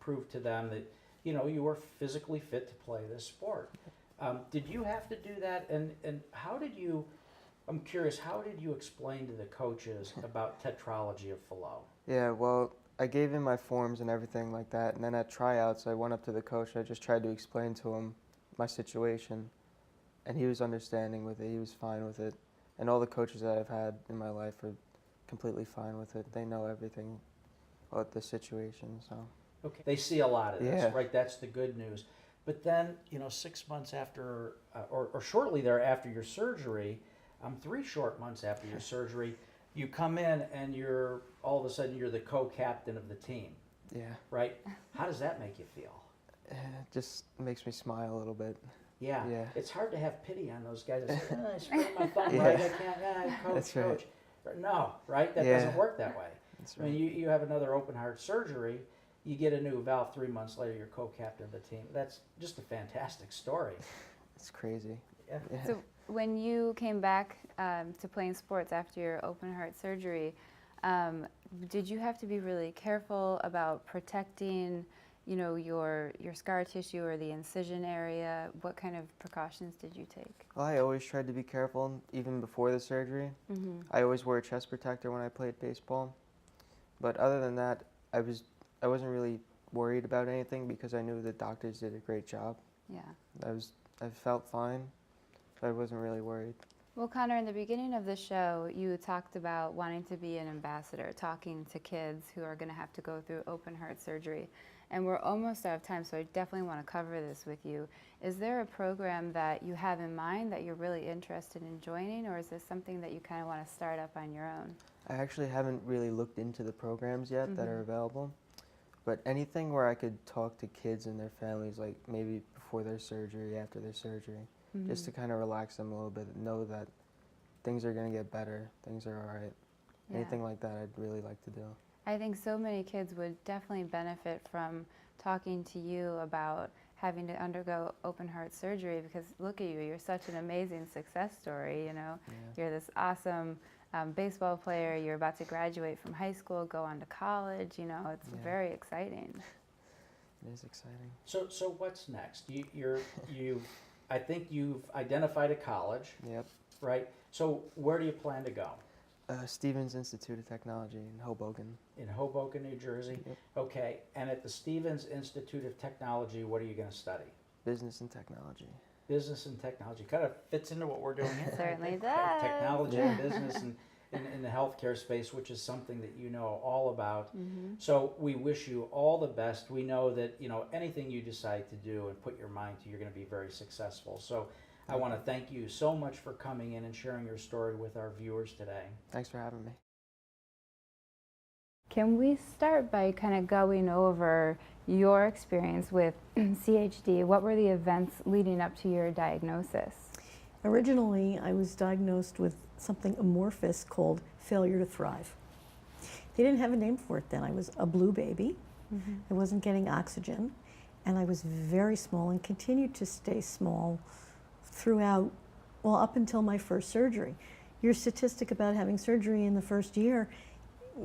prove to them that, you were physically fit to play this sport. Did you have to do that? And how did you, I'm curious, how did you explain to the coaches about tetralogy of Fallot? Yeah, well, I gave him my forms and everything like that, and then at tryouts, I went up to the coach. I just tried to explain to him my situation, and he was understanding with it. He was fine with it. And all the coaches that I've had in my life are completely fine with it. They know everything about the situation, so. Okay. They see a lot of this, Yeah. right? That's the good news. But then, 6 months after, or shortly thereafter your surgery, 3 short months after your surgery, you come in and all of a sudden you're the co-captain of the team, Yeah, right? How does that make you feel? it just makes me smile a little bit. Yeah. Yeah. It's hard to have pity on those guys that say, I sprained my thumb, Yeah. right? I can't, coach, That's right. coach. No, right? That Yeah. doesn't work that way. That's I right. mean, you have another open heart surgery, you get a new valve 3 months later, you're co-captain of the team. That's just a fantastic story. It's crazy. Yeah. Yeah. So when you came back to playing sports after your open heart surgery, did you have to be really careful about protecting, your scar tissue or the incision area? What kind of precautions did you take? Well, I always tried to be careful, even before the surgery. Mm-hmm. I always wore a chest protector when I played baseball. But other than that, I wasn't really worried about anything because I knew the doctors did a great job. Yeah. I felt fine, so I wasn't really worried. Well, Connor, in the beginning of the show, you talked about wanting to be an ambassador, talking to kids who are going to have to go through open heart surgery. And we're almost out of time, so I definitely want to cover this with you. Is there a program that you have in mind that you're really interested in joining, or is this something that you kind of want to start up on your own? I actually haven't really looked into the programs yet that are available, but anything where I could talk to kids and their families, like maybe before their surgery, after their surgery, just to kind of relax them a little bit, know that things are going to get better, things are all right. Yeah. Anything like that I'd really like to do. I think so many kids would definitely benefit from talking to you about having to undergo open heart surgery, because look at you, you're such an amazing success story, Yeah. You're this awesome baseball player, you're about to graduate from high school, go on to college, it's Yeah. very exciting. It is exciting. So what's next? I think you've identified a college, Yep. right? So where do you plan to go? Stevens Institute of Technology in Hoboken. In Hoboken, New Jersey? Yep. Okay, and at the Stevens Institute of Technology, what are you going to study? Business and technology. Business and technology. Kind of fits into what we're doing here. Certainly does. Technology and business and in the healthcare space, which is something that you know all about. So we wish you all the best. We know that anything you decide to do and put your mind to, you're going to be very successful. So I want to thank you so much for coming in and sharing your story with our viewers today. Thanks for having me. Can we start by kind of going over your experience with CHD? What were the events leading up to your diagnosis? Originally, I was diagnosed with something amorphous called failure to thrive. They didn't have a name for it then. I was a blue baby. I wasn't getting oxygen, and I was very small and continued to stay small throughout, well, up until my first surgery. Your statistic about having surgery in the first year,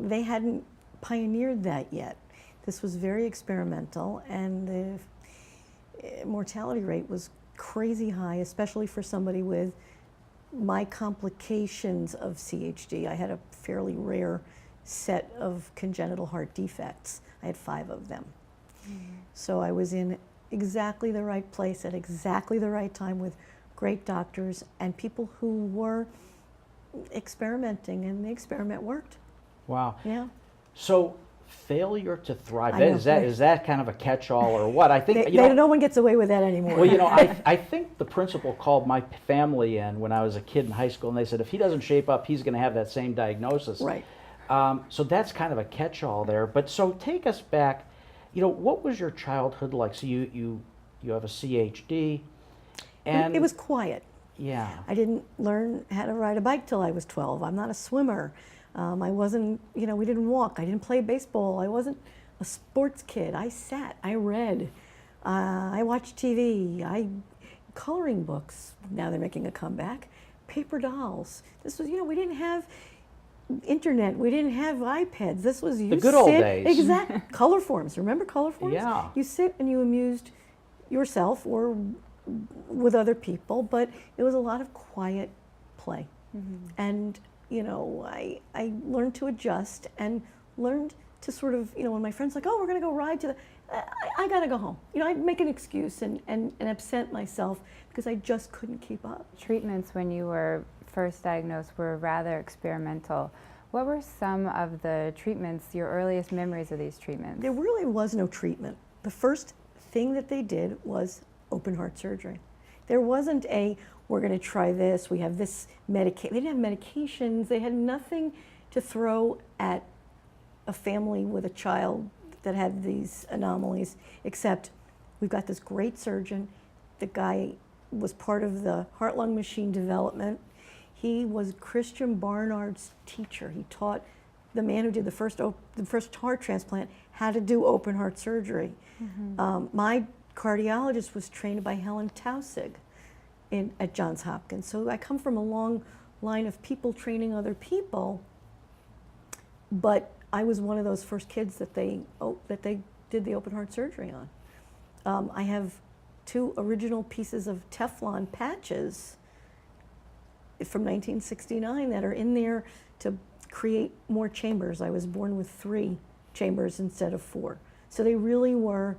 they hadn't pioneered that yet. This was very experimental, and the mortality rate was crazy high, especially for somebody with my complications of CHD. I had a fairly rare set of congenital heart defects. I had 5 of them. So I was in exactly the right place at exactly the right time with great doctors and people who were experimenting, and the experiment worked. Wow. Yeah. So failure to thrive, I know, is that kind of a catch-all or what? I think No one gets away with that anymore. well, I think the principal called my family in when I was a kid in high school, and they said if he doesn't shape up, he's going to have that same diagnosis. Right. So that's kind of a catch-all there. But so take us back. What was your childhood like? So you have a CHD, and It was quiet. yeah. I didn't learn how to ride a bike till I was 12. I'm not a swimmer. I wasn't, we didn't walk. I didn't play baseball. I wasn't a sports kid. I sat, I read, I watched TV, coloring books. Now they're making a comeback. Paper dolls. This was, we didn't have internet. We didn't have iPads. This was you The good old sit, days. Exactly. Color forms. Remember color forms? Yeah. You sit and you amused yourself or with other people, but it was a lot of quiet play. And, you know, I learned to adjust and learned to sort of, you know, when my friends like, oh, we're going to go ride to the, I got to go home. You know, I'd make an excuse and absent myself because I just couldn't keep up. Treatments when you were first diagnosed were rather experimental. What were some of the treatments, your earliest memories of these treatments? There really was no treatment. The first thing that they did was open heart surgery. There wasn't a, we're going to try this, we have this medication. They didn't have medications. They had nothing to throw at a family with a child that had these anomalies, except we've got this great surgeon. The guy was part of the heart-lung machine development. He was Christian Barnard's teacher. He taught the man who did the first heart transplant how to do open heart surgery. My cardiologist was trained by Helen Taussig at Johns Hopkins. So I come from a long line of people training other people, but I was one of those first kids that they did the open heart surgery on. I have 2 original pieces of Teflon patches from 1969 that are in there to create more chambers. I was born with 3 chambers instead of 4. So they really were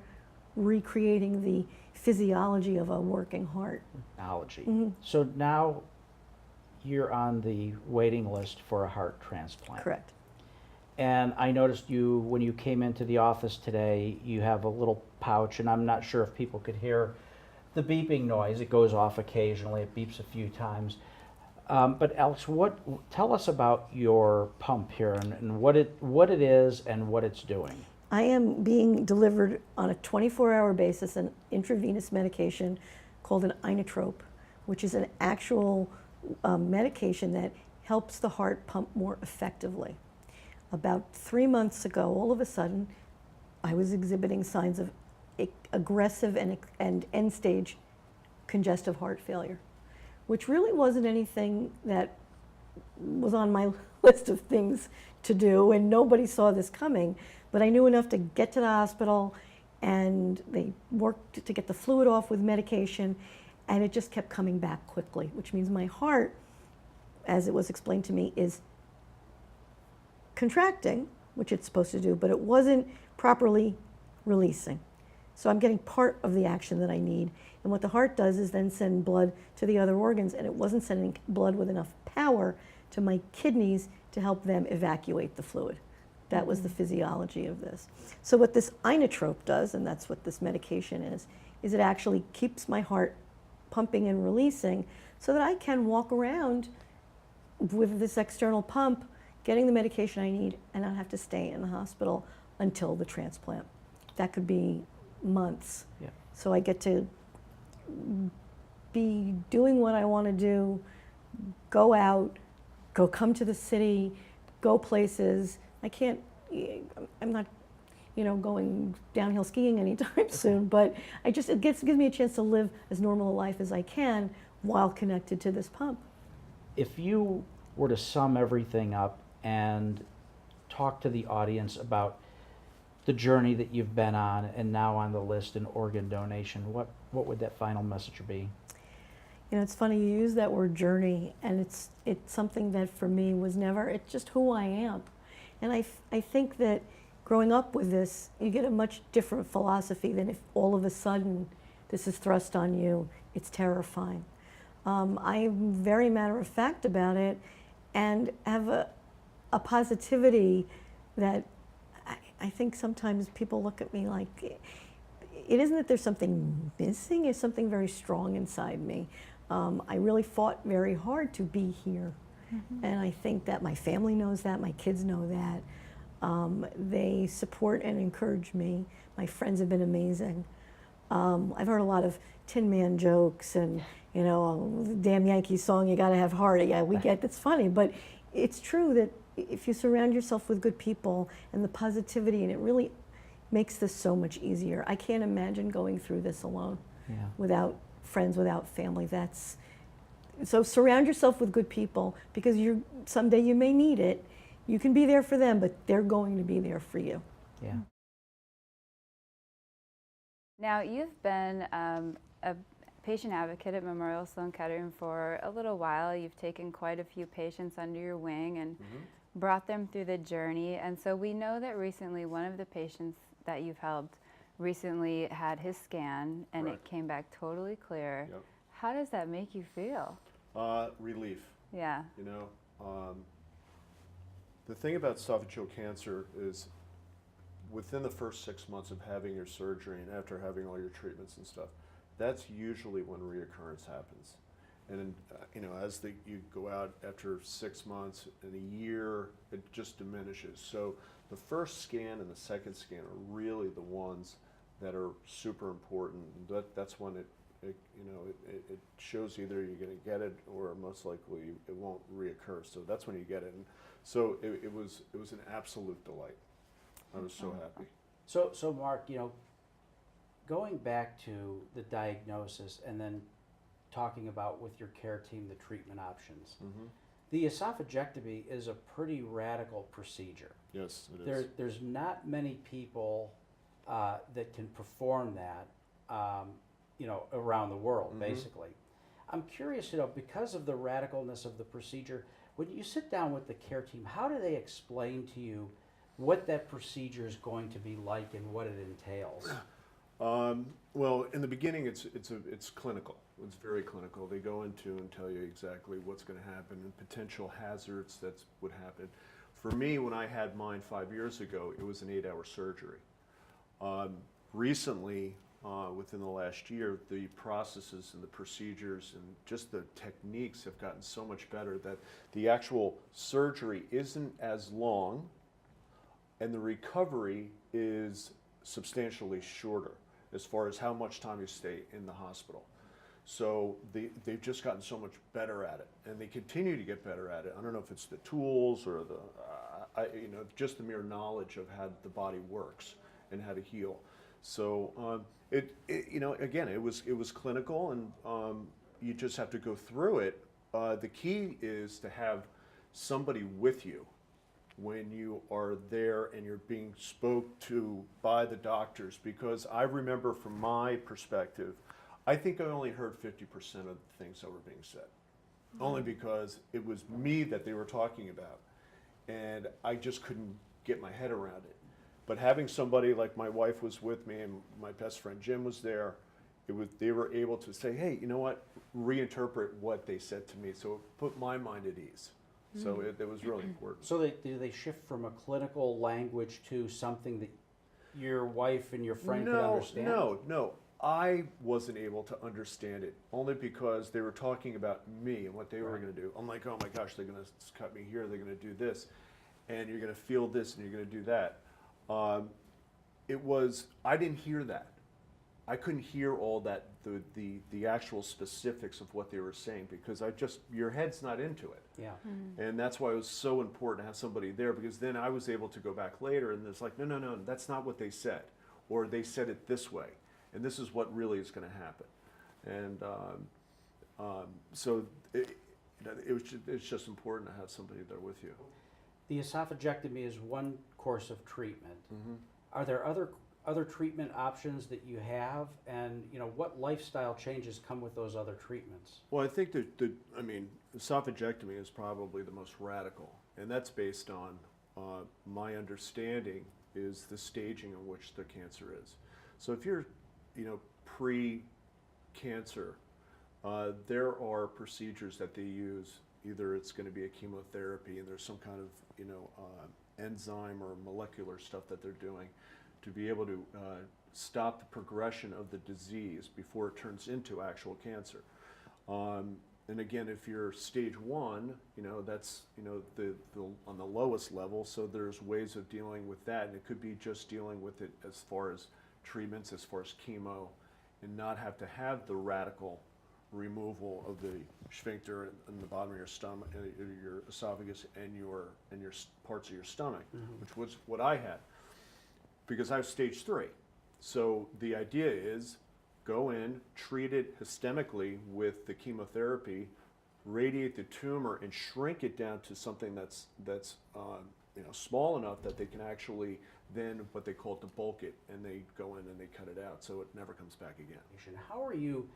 recreating the physiology of a working heart. Technology. So now you're on the waiting list for a heart transplant. Correct. And I noticed you, when you came into the office today, you have a little pouch, and I'm not sure if people could hear the beeping noise. It goes off occasionally. It beeps a few times. But Alex, tell us about your pump here and what it is and what it's doing. I am being delivered on a 24-hour basis an intravenous medication called an inotrope, which is an actual medication that helps the heart pump more effectively. About 3 months ago, all of a sudden, I was exhibiting signs of aggressive and end-stage congestive heart failure, which really wasn't anything that was on my list of things to do, and nobody saw this coming. But I knew enough to get to the hospital, and they worked to get the fluid off with medication, and it just kept coming back quickly, which means my heart, as it was explained to me, is contracting, which it's supposed to do, but it wasn't properly releasing. So I'm getting part of the action that I need. And what the heart does is then send blood to the other organs, and it wasn't sending blood with enough power to my kidneys to help them evacuate the fluid. That was the physiology of this. So what this inotrope does, and that's what this medication is it actually keeps my heart pumping and releasing so that I can walk around with this external pump, getting the medication I need, and not have to stay in the hospital until the transplant. That could be months. Yeah. So I get to be doing what I want to do, go out, come to the city, go places. I'm not, going downhill skiing anytime soon, but it gives me a chance to live as normal a life as I can while connected to this pump. If you were to sum everything up and talk to the audience about the journey that you've been on and now on the list in organ donation, what would that final message be? It's funny you use that word journey, and it's something that for me was never, it's just who I am. And I think that growing up with this, you get a much different philosophy than if all of a sudden this is thrust on you. It's terrifying. I'm very matter of fact about it and have a positivity that I think sometimes people look at me like, it isn't that there's something missing, it's something very strong inside me. I really fought very hard to be here. And I think that my family knows that, my kids know that. They support and encourage me. My friends have been amazing. I've heard a lot of Tin Man jokes and, damn Yankee song, you gotta have heart. Yeah, we get that's funny, but it's true that if you surround yourself with good people and the positivity, and it really makes this so much easier. I can't imagine going through this alone, without friends, without family. So surround yourself with good people, because someday you may need it, You can be there for them, but they're going to be there for you. Yeah. Now, you've been a patient advocate at Memorial Sloan Kettering for a little while. You've taken quite a few patients under your wing and brought them through the journey. And so we know that recently one of the patients that you've helped recently had his scan and it came back totally clear. Yep. How does that make you feel? Relief. Yeah. You know, the thing about esophageal cancer is within the first 6 months of having your surgery and after having all your treatments and stuff, that's usually when reoccurrence happens. And you know, as you go out after 6 months and a year, it just diminishes. So the first scan and the second scan are really the ones that are super important. That's when it shows either you're going to get it or most likely it won't reoccur. So that's when you get it. And so it was an absolute delight. I was so happy. So Mark, you know, going back to the diagnosis and then talking about with your care team the treatment options. The esophagectomy is a pretty radical procedure. Yes, it is. There's not many people that can perform that, you know, around the world, basically. I'm curious, you know, because of the radicalness of the procedure, when you sit down with the care team, how do they explain to you what that procedure is going to be like and what it entails? Well, in the beginning, it's clinical. It's very clinical. They go into and tell you exactly what's going to happen and potential hazards that would happen. For me, when I had mine 5 years ago, it was an 8-hour surgery. Recently, within the last year, the processes and the procedures and just the techniques have gotten so much better that the actual surgery isn't as long and the recovery is substantially shorter as far as how much time you stay in the hospital. So they've just gotten so much better at it, and they continue to get better at it. I don't know if it's the tools or just the mere knowledge of how the body works and how to heal. So again, it was clinical, and you just have to go through it. The key is to have somebody with you when you are there and you're being spoke to by the doctors, because I remember from my perspective, I think I only heard 50% of the things that were being said, only because it was me that they were talking about, and I just couldn't get my head around it. But having somebody like my wife was with me and my best friend Jim was there, they were able to say, hey, you know what, reinterpret what they said to me, so it put my mind at ease. So it was really important. So do they shift from a clinical language to something that your wife and your friend could understand? No. I wasn't able to understand it, only because they were talking about me and what they were going to do. I'm like, oh my gosh, they're going to cut me here, they're going to do this, and you're going to feel this, and you're going to do that. I didn't hear that. I couldn't hear all that, the actual specifics of what they were saying, because your head's not into it. Yeah. And that's why it was so important to have somebody there, because then I was able to go back later and it's like, no, that's not what they said. Or they said it this way. And this is what really is going to happen. And so it's just important to have somebody there with you. The esophagectomy is one course of treatment. Are there other treatment options that you have, and you know, what lifestyle changes come with those other treatments? Well, I think esophagectomy is probably the most radical, and that's based on my understanding is the staging in which the cancer is. So if you're, pre-cancer, there are procedures that they use. Either it's going to be a chemotherapy, and there's some kind of enzyme or molecular stuff that they're doing to be able to stop the progression of the disease before it turns into actual cancer. And again, if you're stage 1, that's on the lowest level. So there's ways of dealing with that, and it could be just dealing with it as far as treatments, as far as chemo, and not have to have the radical removal of the sphincter in the bottom of your stomach, your esophagus, and your parts of your stomach, which was what I had, because I was stage 3. So the idea is go in, treat it systemically with the chemotherapy, radiate the tumor, and shrink it down to something that's small enough that they can actually then what they call debulk it, and they go in and they cut it out so it never comes back again. How are you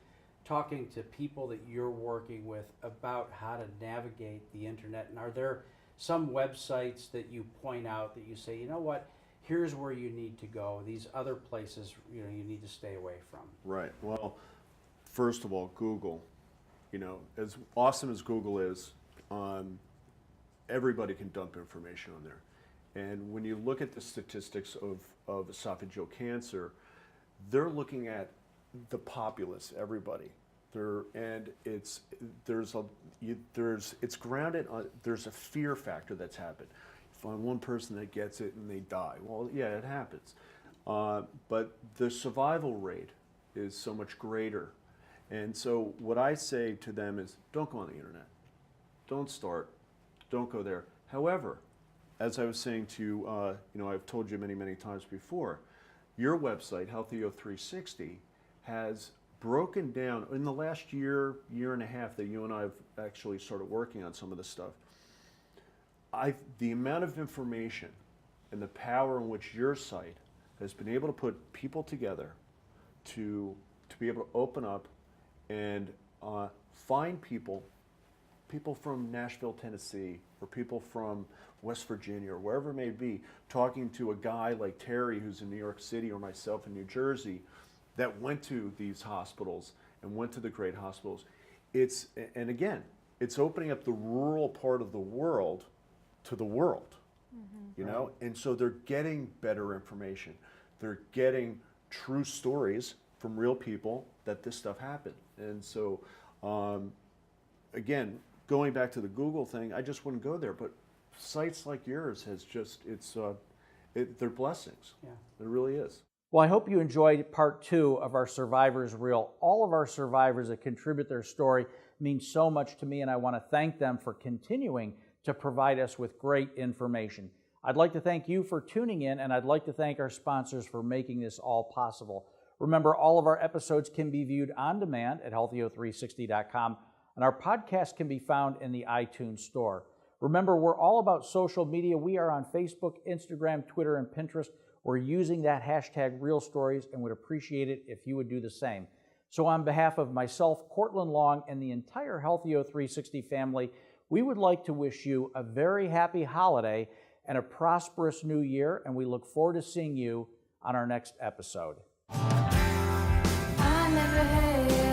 talking to people that you're working with about how to navigate the internet? And are there some websites that you point out that you say, you know what, here's where you need to go. These other places, you need to stay away from. Right. Well, first of all, Google. As awesome as Google is, everybody can dump information on there. And when you look at the statistics of esophageal cancer, they're looking at the populace, everybody. It's grounded on, there's a fear factor that's happened. You find one person that gets it and they die. Well, yeah, it happens. But the survival rate is so much greater. And so what I say to them is, don't go on the internet. Don't start. Don't go there. However, as I was saying to you, I've told you many, many times before, your website, h360, has broken down in the last year and a half that you and I have actually started working on some of this stuff. The amount of information and the power in which your site has been able to put people together to be able to open up and find people from Nashville, Tennessee, or people from West Virginia, or wherever it may be, talking to a guy like Terry who's in New York City, or myself in New Jersey, that went to these hospitals and went to the great hospitals. And again, it's opening up the rural part of the world to the world, and so they're getting better information. They're getting true stories from real people that this stuff happened. And so, again, going back to the Google thing, I just wouldn't go there. But sites like yours they're blessings. Yeah. It really is. Well, I hope you enjoyed part 2 of our Survivors Reel. All of our survivors that contribute their story mean so much to me, and I want to thank them for continuing to provide us with great information. I'd like to thank you for tuning in, and I'd like to thank our sponsors for making this all possible. Remember, all of our episodes can be viewed on demand at healthio360.com, and our podcast can be found in the iTunes Store. Remember, we're all about social media. We are on Facebook, Instagram, Twitter, and Pinterest. We're using that hashtag RealStories and would appreciate it if you would do the same. So on behalf of myself, Cortland Long, and the entire Healthio360 family, we would like to wish you a very happy holiday and a prosperous new year, and we look forward to seeing you on our next episode. I never had